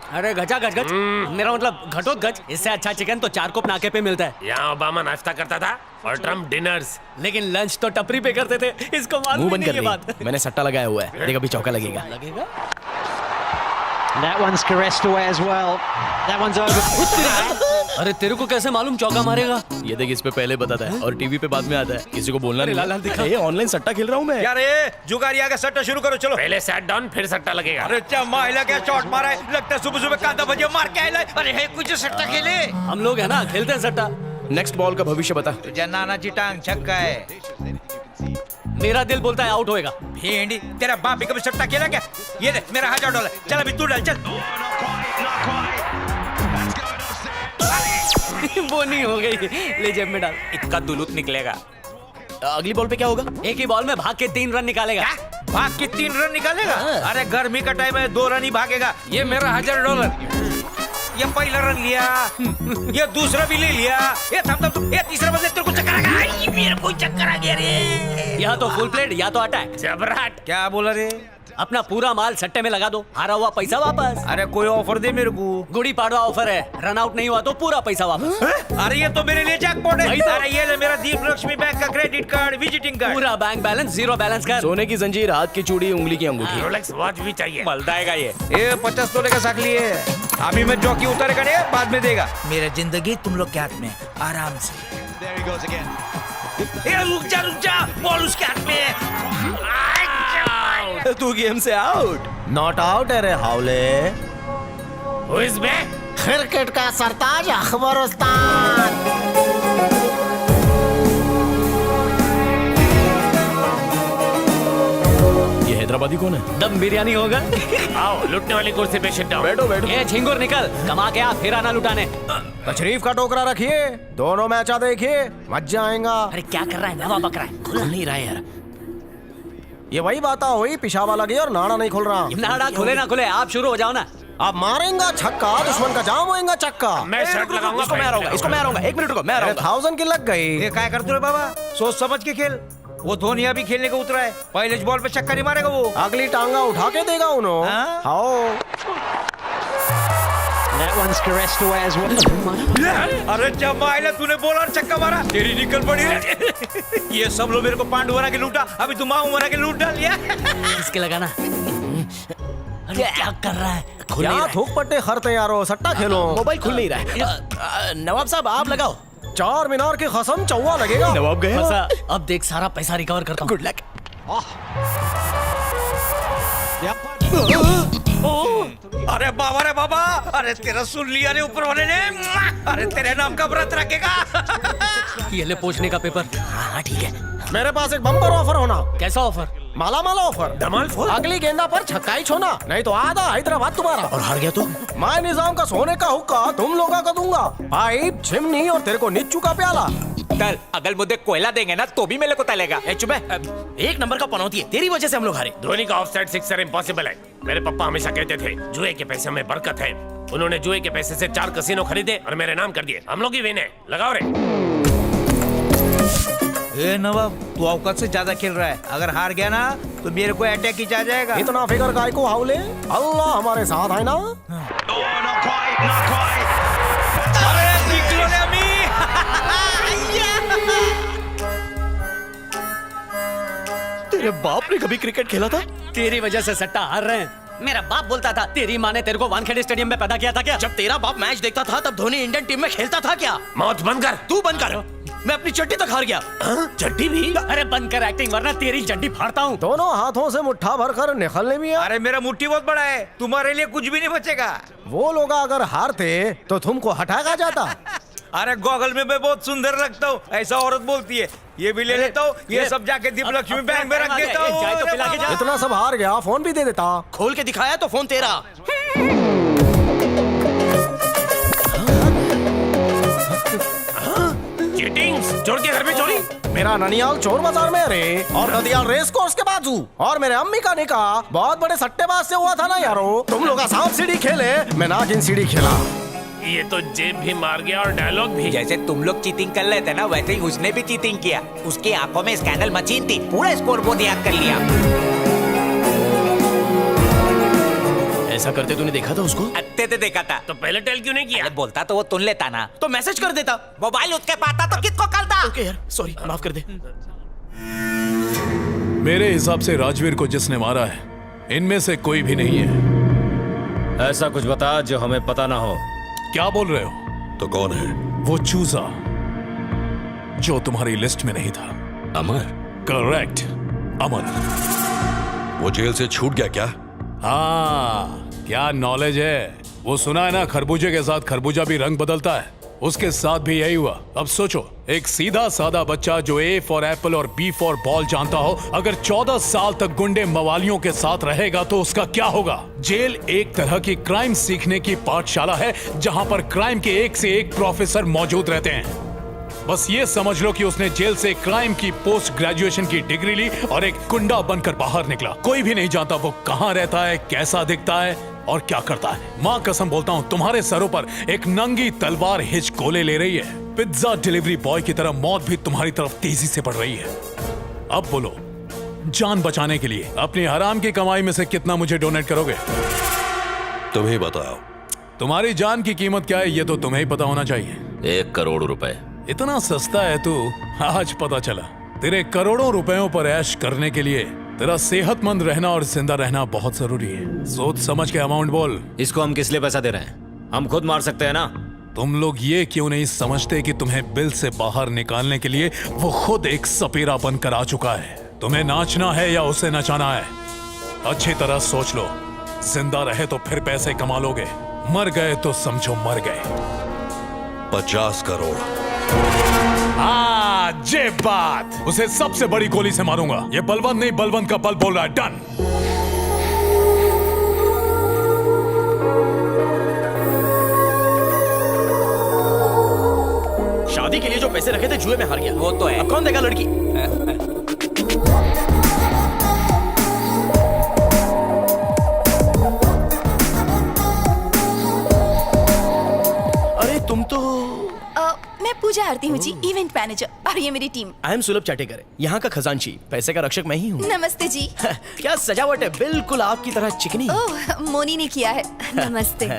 अरे गजा गज गज, मेरा मतलब घटोत्कच। इससे अच्छा चिकन तो 4 कोप नाके पे मिलता है। यहाँ ओबामा नाश्ता करता था और ट्रम्प डिनर्स। लेकिन लंच तो टपरी पे करते थे। इसको मालूम मुंह ही बंद नहीं कर ये बात। दे, मैंने सट्टा लगाया हुआ है, देख अभी चौका लगेगा। लगेगा? That one's caressed away as well. That one's over. अरे तेरे को कैसे मालूम चौका मारेगा? ये देख, इस पे पहले बताता है और टीवी पे बाद में आता है, किसी को बोलना नहीं। लाल लाल दिखा। ये ऑनलाइन सट्टा खेल रहा हूँ मैं। यार ये जुगारिया का सट्टा शुरू करो, चलो। पहले सेट डाउन फिर सट्टा लगेगा। अरे चम्मा क्या शॉट मारा है, लगता है सुबह सुबह कांदा भजिया मार के आए। अरे है कुछ सट्टा खेले। हम लोग है ना, खेलते हैं सट्टा। नेक्स्ट बॉल का भविष्य बता। तुझे नाना चिटांग छक्का है। मेरा दिल बोलता है आउट होएगा। भेंडी, तेरा बाप भी कभी सट्टा खेला क्या? ये ले मेरा $1000। चल अभी तू डाल, चल। वो नहीं हो गई, ले जेब में डाल। इतना दुलूत निकलेगा। अगली बॉल पे क्या होगा? एक ही बॉल में भाग के 3 रन निकालेगा। भाग के 3 रन निकालेगा? अरे गर्मी का टाइम है, 2 रन ही भागेगा। ये मेरा $1000। ये पहला रन लिया, ये दूसरा भी ले लिया। ये थम ये तीसरा बंदे तेरे को चक्कर आ गया। ये मेरे को चक्कर आ गया रे। या तो फुल प्लेट या तो अटैक। जबराट। क्या बोला रे? अपना पूरा माल सट्टे में लगा दो, हारा हुआ पैसा वापस। अरे कोई ऑफर दे मेरे को। गुड़ी पाड़वा ऑफर है, रन आउट नहीं हुआ तो पूरा पैसा वापस। अरे ये तो मेरे लिए जैकपॉट है। वही तो। अरे ये ले मेरा दीप लक्ष्मी बैंक का क्रेडिट कार्ड, विजिटिंग कार्ड। पूरा बैंक बैलेंस जीरो बैलेंस कर। सोने की जंजीर, हाथ की चूड़ी, उंगली की अंगूठी। रोलेक्स वॉच भी चाहिए। मलदाएगा ये 50 तोले का साकली है। अभी मैं चौकी उतारेगा नहीं, बाद में देगा। मेरा जिंदगी तुम लोग के हाथ में, आराम से। रुक जा, बॉल उसके हाथ में है। तू गेम से आउट। नॉट आउट है रे हावले। Who is back? क्रिकेट का सरताज अखबर उस्ताद। ये हैदराबादी कौन है? दम बिरयानी होगा। आओ लुटने वाली कुर्सी पे शिट डाउन। बैठो बैठो। ये झिंगुर निकल, कमा के आ, फिर आना लुटाने। तशरीफ का टोकरा रखिए, दोनों मैच देखिए, मजा आएगा। अरे क्या कर रहा है, नवा बकरा है। खुल नहीं रहा है यार। ये वही बात हुई, पिशाब लगी और नाड़ा नहीं खुल रहा। नाड़ा खुले ना खुले, आप शुरू हो जाओ ना। अब मारेंगा छक्का, दुश्मन का जाम होएगा चक्का। मैं शर्ट लगाऊंगा। इसको मैं हराऊंगा, इसको मैं हराऊंगा। 1 मिनट रुको, मैं हराऊंगा। 1000 की लग गई। ये क्या करते रे बाबा, सोच समझ के खेल। वो धोनिया भी खेलने को उतरा है, पहले बॉल पे छक्का नहीं मारेगा वो। अगली टांगा उठा के देगा उन्होंने। हाँ? हाँ। That one's caressed away as well. अरे चम्मा तूने बोला और छक्का मारा, तेरी निकल पड़ी रे। ये सब लोग मेरे को पांडु बना के लूटा, अभी तुम माऊ बना के लूट डाल लिया। किसके लगाना? अरे क्या कर रहा है? खुल नहीं क्या रहा है। थूक पट्टे खरते यारो, सट्टा खेलो। मोबाइल खुल नहीं रहा है। नवाब साहब आप लगाओ। 4 मीनार की कसम चौवा लगेगा। नवाब गए। फंसा। अब देख सारा पैसा रिकवर करता हूँ। Good luck. अरे बाबा रे बाबा, अरे तेरा सुन लिया रे ऊपर वाले ने। अरे तेरे नाम का व्रत रखेगा। ये ले पूछने का पेपर। हाँ ठीक है। मेरे पास एक बम्पर ऑफर होना। कैसा ऑफर? माला माला ऑफर। धमाल फोर। अगली गेंदा पर छक्का ही छोना, नहीं तो आधा हैदराबाद तुम्हारा। और हार गया तो मैं निजाम का सोने का हुक्का तुम लोगों को दूंगा। पाइप, चिमनी और तेरे को निच्चू का प्याला। तल अगल मुद्दे कोयला देंगे ना तो भी मेरे को तलेगा। चुप है, 1 नंबर का पनौती है, तेरी वजह से हम लोग हारे। धोनी का ऑफसाइड सिक्सर इम्पॉसिबल है। मेरे पापा हमेशा कहते थे जुए के पैसे में बरकत है। उन्होंने जुए के पैसे से 4 कसिनो खरीदे और मेरे नाम कर दिए। हम लोग ही विन है, लगाओ रे। ए नवाब, तू औकात से ज्यादा खेल रहा है। अगर हार गया ना तो मेरे को अटैक ही आ जाएगा। इतना फिकर काय को हावले, अल्लाह हमारे साथ है ना। अरे निकलो रे अम्मी। तेरे बाप ने कभी क्रिकेट खेला था? तेरी वजह से सट्टा हार रहे हैं। मेरा बाप बोलता था, तेरी माँ ने तेरे को वानखेड़े स्टेडियम में पैदा किया था क्या? जब तेरा बाप मैच देखता था तब धोनी इंडियन टीम में खेलता था क्या? मौत बंद कर। तू बंद कर, मैं अपनी चड्डी तक हार गया। चड्डी भी? अरे बंद कर एक्टिंग, वरना तेरी चड्डी फाड़ता हूँ। दोनों हाथों से मुट्ठा भर कर निकलने भी है। अरे मेरा मुट्ठी बहुत बड़ा है, तुम्हारे लिए कुछ भी नहीं बचेगा। वो लोग अगर हारते तो तुमको हटाया जाता। अरे गॉगल में मैं बहुत सुंदर लगता हूँ, ऐसा औरत बोलती है। ये भी ले लेता हूँ, ये सब जाके दीप लक्ष्मी बैंक में रख देता हूँ। चाय तो पिला के जा। इतना सब हार गया, फोन भी दे देता। खोल के दिखाया तो फोन तेरा। चीटिंग, चोर के घर में चोरी। मेरा ननियाल चोर बाजार में रे, और नदियाल रेस कोर्स के बाजू। और मेरे अम्मी का निकाह बहुत बड़े सट्टेबाज से हुआ था ना यारो। तुम लोग सांप सीढ़ी खेले, मैं नागिन सीढ़ी खेला। ये तो जेब भी मार गया और डायलॉग भी। जैसे तुम लोग चीटिंग कर लेते ना, वैसे ही उसने भी चीटिंग किया। उसकी आंखों में स्कैंडल मशीन थी, पूरा स्कोर बोर्ड याद कर लिया। ऐसा करते तूने देखा था उसको? अत्ते ते देखा था। तो पहले टेल क्यों नहीं किया? अरे बोलता तो वो तुन लेता ना। तो मैसेज कर देता। मोबाइल उसके पास था तो किसको कल था? ओके यार, सॉरी, माफ कर दे। मेरे हिसाब से राजवीर को जिसने मारा है इनमें से कोई भी नहीं है। ऐसा कुछ बता जो हमें पता ना हो। क्या बोल रहे हो? तो कौन है? वो चूजा जो तुम्हारी लिस्ट में नहीं था। अमर? करेक्ट, अमर। वो जेल से छूट गया क्या? हाँ, क्या नॉलेज है। वो सुना है ना, खरबूजे के साथ खरबूजा भी रंग बदलता है। उसके साथ भी यही हुआ। अब सोचो, एक सीधा साधा बच्चा जो ए फॉर एप्पल और बी फॉर बॉल जानता हो, अगर 14 साल तक गुंडे मवालियों के साथ रहेगा तो उसका क्या होगा? जेल एक तरह की क्राइम सीखने की पाठशाला है जहां पर क्राइम के एक से एक प्रोफेसर मौजूद रहते हैं। बस ये समझ लो कि उसने जेल से क्राइम की पोस्ट ग्रेजुएशन की डिग्री ली और एक गुंडा बनकर बाहर निकला। कोई भी नहीं जानता वो कहां रहता है, कैसा दिखता है और क्या करता है। मां कसम बोलता हूं, तुम्हारे सरों पर एक नंगी तलवार हिचकोले ले रही है। पिज्जा डिलीवरी बॉय की तरह मौत भी तुम्हारी तरफ तेजी से बढ़ रही है। अब बोलो, जान बचाने के लिए अपनी हराम की कमाई में से कितना मुझे डोनेट करोगे? तुम ही बताओ। तुम्हारी जान की कीमत क्या है ये तो तुम्हें ही पता होना चाहिए। 1 करोड़ रुपए। इतना सस्ता है तू, आज पता चला। तेरे करोड़ों रुपयों पर ऐश करने के लिए तेरा सेहतमंद रहना और जिंदा रहना बहुत जरूरी है। सोच समझ के अमाउंट बोल। इसको हम किस लिए पैसा दे रहे हैं? हम खुद मार सकते हैं ना। तुम लोग ये क्यों नहीं समझते कि तुम्हें बिल से बाहर निकालने के लिए वो खुद एक सपेरा बनकर आ चुका है। तुम्हें नाचना है या उसे नचाना है? अच्छी तरह सोच लो। जिंदा रहे तो फिर पैसे कमा लोगे, मर गए तो समझो मर गए। 50 करोड़। जे बात, उसे सबसे बड़ी गोली से मारूंगा। ये बलवंत नहीं, बलवंत का बल बोल रहा है। डन। शादी के लिए जो पैसे रखे थे जुए में हार गया। वो तो है। अब कौन देगा लड़की? अरे तुम तो। मैं पूजा आरती हूँ जी, इवेंट मैनेजर, और ये मेरी टीम। आई एम सुलभ चाटेकर, यहाँ का खजांची, पैसे का रक्षक मैं ही हूँ। नमस्ते जी। क्या सजावट है, बिल्कुल आपकी तरह चिकनी। ओह, मोनी ने किया है। नमस्ते।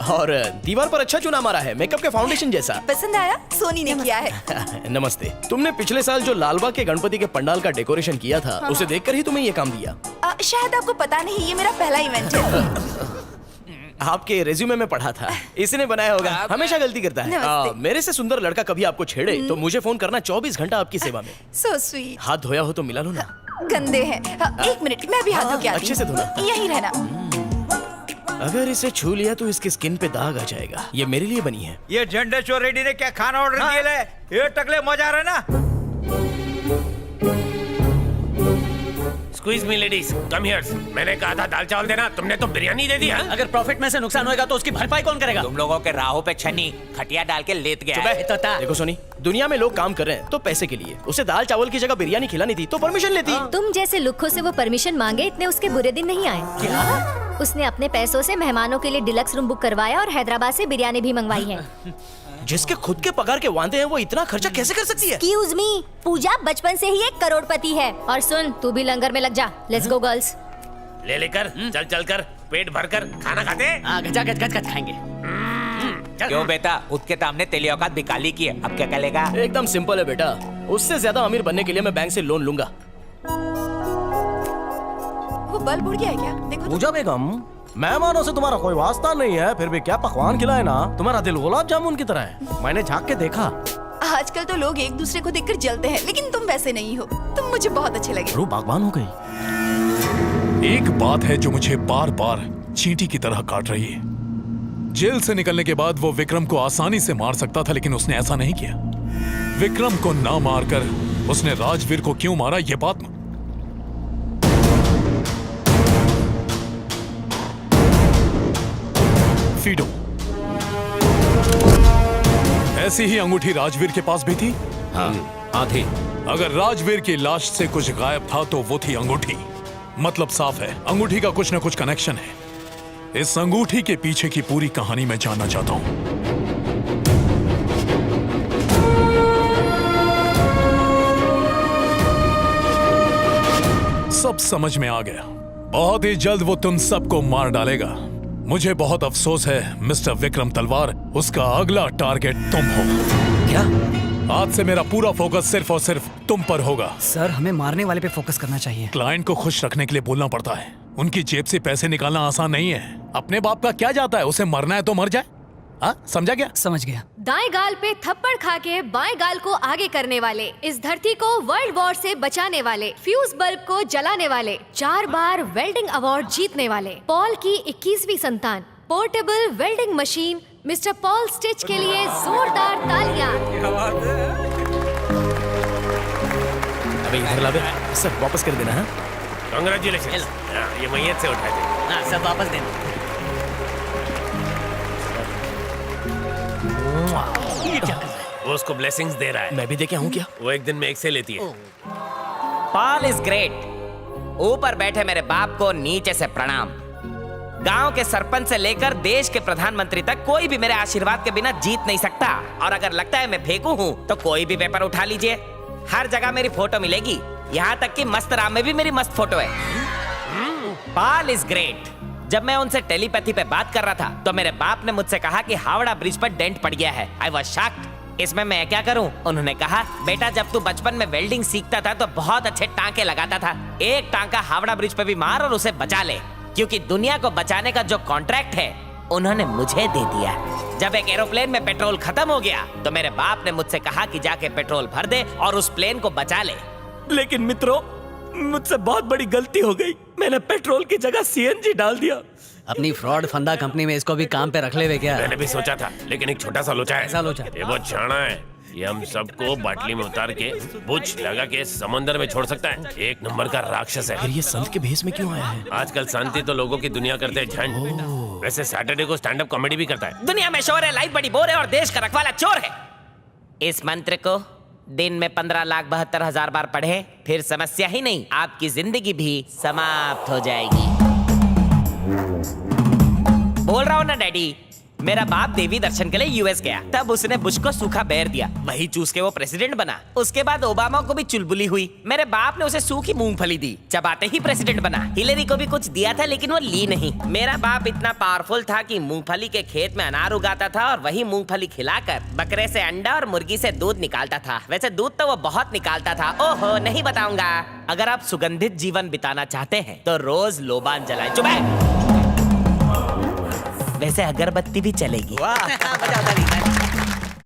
और दीवार पर अच्छा चुना मारा है, मेकअप के फाउंडेशन जैसा। पसंद आया? सोनी ने किया है। नमस्ते। तुमने पिछले साल जो लालबाग के गणपति के पंडाल का डेकोरेशन किया था, उसे देखकर ही तुम्हें ये काम दिया। शायद आपको पता नहीं, ये मेरा पहला इवेंट है। आपके रेज्यूमे में पढ़ा था, इसने बनाया होगा। हमेशा गलती करता है। मेरे से सुंदर लड़का कभी आपको छेड़े तो मुझे फोन करना, 24 घंटा आपकी सेवा में। So sweet. हाथ धोया हो तो मिला लो ना। गंदे हैं। 1 मिनट, मैं भी हाथ धो के आती हूँ। अच्छे से धोना। यहीं रहना। अगर इसे छू लिया तो इसकी स्किन पे दाग आ जाएगा। ये मेरे लिए बनी है। ये झंडेश्वर रेड्डी ने क्या खाना ऑर्डर किया है? ये टकले मजा आ रहा है ना? Squeeze me ladies, come here. मैंने कहा था दाल चावल देना, तुमने तो बिरयानी दे दी। अगर प्रॉफिट में से नुकसान होएगा तो उसकी भरपाई कौन करेगा? तुम लोगों के राहों पे छनी खटिया डाल के लेट गया। देखो सोनी, दुनिया में लोग काम कर रहे हैं तो पैसे के लिए। उसे दाल चावल की जगह बिरयानी खिलानी थी तो परमिशन लेती। तुम जैसे लुक्खों से वो परमिशन मांगे, इतने उसके बुरे दिन नहीं आए। क्या? उसने अपने पैसों से मेहमानों के लिए डिलक्स रूम बुक करवाया और हैदराबाद से बिरयानी भी मंगवाई है। जिसके खुद के पगार के वांदे हैं वो इतना खर्चा कैसे कर सकती है? एक्सक्यूज मी, पूजा बचपन से ही एक करोड़पति है। और सुन, तू भी लंगर में लग जा। Let's go girls. ले लेकर चल चल कर पेट भर कर खाना खाते। गजा गज गज गज खाएंगे। क्यों बेटा, उसके सामने तेली औकात बिकाली की है, अब क्या करेगा? एकदम सिंपल है बेटा, उससे ज्यादा अमीर बनने के लिए मैं बैंक से लोन लूंगा। वो बल्ब उड़ गया है क्या? देखो। पूजा बेगम, मेहमानों से तुम्हारा कोई वास्ता नहीं है, फिर भी क्या पकवान खिलाए ना। तुम्हारा दिल गुलाब जामुन की तरह है। मैंने झांक के देखा। आजकल तो लोग एक दूसरे को देखकर जलते हैं, लेकिन तुम वैसे नहीं हो। तुम मुझे बहुत अच्छे लगे। रूह बागबान हो गई। एक बात है जो मुझे बार बार चींटी की तरह काट रही है। जेल से निकलने के बाद वो विक्रम को आसानी से मार सकता था, लेकिन उसने ऐसा नहीं किया। विक्रम को ना मारकर उसने राजवीर को क्यों मारा, ये बात फीडो। ऐसी ही अंगूठी राजवीर के पास भी थी। हाँ थी। अगर राजवीर की लाश से कुछ गायब था तो वो थी अंगूठी। मतलब साफ है, अंगूठी का कुछ ना कुछ कनेक्शन है। इस अंगूठी के पीछे की पूरी कहानी मैं जानना चाहता हूं। सब समझ में आ गया। बहुत ही जल्द वो तुम सबको मार डालेगा। मुझे बहुत अफसोस है मिस्टर विक्रम तलवार, उसका अगला टारगेट तुम हो। क्या? आज से मेरा पूरा फोकस सिर्फ और सिर्फ तुम पर होगा। सर, हमें मारने वाले पे फोकस करना चाहिए। क्लाइंट को खुश रखने के लिए बोलना पड़ता है। उनकी जेब से पैसे निकालना आसान नहीं है। अपने बाप का क्या जाता है, उसे मरना है तो मर जाए। हाँ, समझा क्या? समझ गया। दाएं गाल पे थप्पड़ खा के बाएं गाल को आगे करने वाले, इस धरती को वर्ल्ड वॉर से बचाने वाले, फ्यूज बल्ब को जलाने वाले, 4 बार वेल्डिंग अवार्ड जीतने वाले, पॉल की 21वीं संतान, portable welding machine, mister Paul stitch के लिए जोरदार तालियां। अबे इधर ला बे। सर वापस कर देना। कांग्रेचुलेशन। ये मैयत से उठाए थे। हाँ, सब वापस देना। वो उसको ब्लेसिंग्स दे रहा है। मैं भी देखे हूँ क्या? वो एक दिन में 1 से लेती है। Paul is great. ऊपर बैठे मेरे बाप को नीचे से प्रणाम। गांव के सरपंच से लेकर देश के प्रधानमंत्री तक कोई भी मेरे आशीर्वाद के बिना जीत नहीं सकता। और अगर लगता है मैं फेंकू हूँ तो कोई भी पेपर उठा लीजिए, हर जगह मेरी फोटो मिलेगी। यहाँ तक कि मस्त राम में भी मेरी मस्त फोटो है। Paul is great. जब मैं उनसे टेलीपैथी पे बात कर रहा था तो मेरे बाप ने मुझसे कहा कि हावड़ा ब्रिज पर डेंट पड़ गया है। I was shocked. इसमें मैं क्या करूं? उन्होंने कहा, बेटा जब तू बचपन में वेल्डिंग सीखता था तो बहुत अच्छे टांके लगाता था। एक टांका हावड़ा ब्रिज पे भी मार और उसे बचा ले, क्योंकि दुनिया को बचाने का जो कॉन्ट्रैक्ट है उन्होंने मुझे दे दिया। जब एक एरोप्लेन में पेट्रोल खत्म हो गया तो मेरे बाप ने मुझसे कहा कि जाके पेट्रोल भर दे और उस प्लेन को बचा ले। लेकिन मित्रों, मुझसे बहुत बड़ी गलती हो गई। मैंने पेट्रोल की जगह सीएनजी डाल दिया। अपनी फ्रॉड फंदा कंपनी में इसको भी काम पे रख ले वे क्या? मैंने भी सोचा था, लेकिन एक छोटा सा लोचा है। ऐसा लोचा? ये बहुत छाना है। ये हम सबको बाटली में उतार के बुझ लगा के समंदर में छोड़ सकता है। एक नंबर का राक्षस है। फिर ये संत के भेष में क्यों आया है? आजकल शांति तो लोगों की दुनिया करते हैं झंड। वैसे सैटरडे को स्टैंड अप कॉमेडी भी करता है। दुनिया में शोर है, लाइफ बड़ी बोर है और देश का रखवाला चोर है। इस मंत्र को दिन में 15,72,000 बार पढ़े, फिर समस्या ही नहीं, आपकी जिंदगी भी समाप्त हो जाएगी। बोल रहा हूँ ना डैडी, मेरा बाप देवी दर्शन के लिए यूएस गया, तब उसने बुश को सूखा बेर दिया, वही चूस के वो प्रेसिडेंट बना। उसके बाद ओबामा को भी चुलबुली हुई, मेरे बाप ने उसे सूखी मूंगफली दी, चबाते ही प्रेसिडेंट बना। हिलेरी को भी कुछ दिया था लेकिन वो ली नहीं। मेरा बाप इतना पावरफुल था कि मूंगफली के खेत में अनार उगाता था और वही मूंगफली खिलाकर बकरे से अंडा और मुर्गी से दूध निकालता था। वैसे दूध तो वो बहुत निकालता था। ओहो, नहीं बताऊंगा। अगर आप सुगंधित जीवन बिताना चाहते हैं तो रोज लोबान जलाएं। चुप है। वैसे अगरबत्ती भी चलेगी। वाह, बजाओ ताली।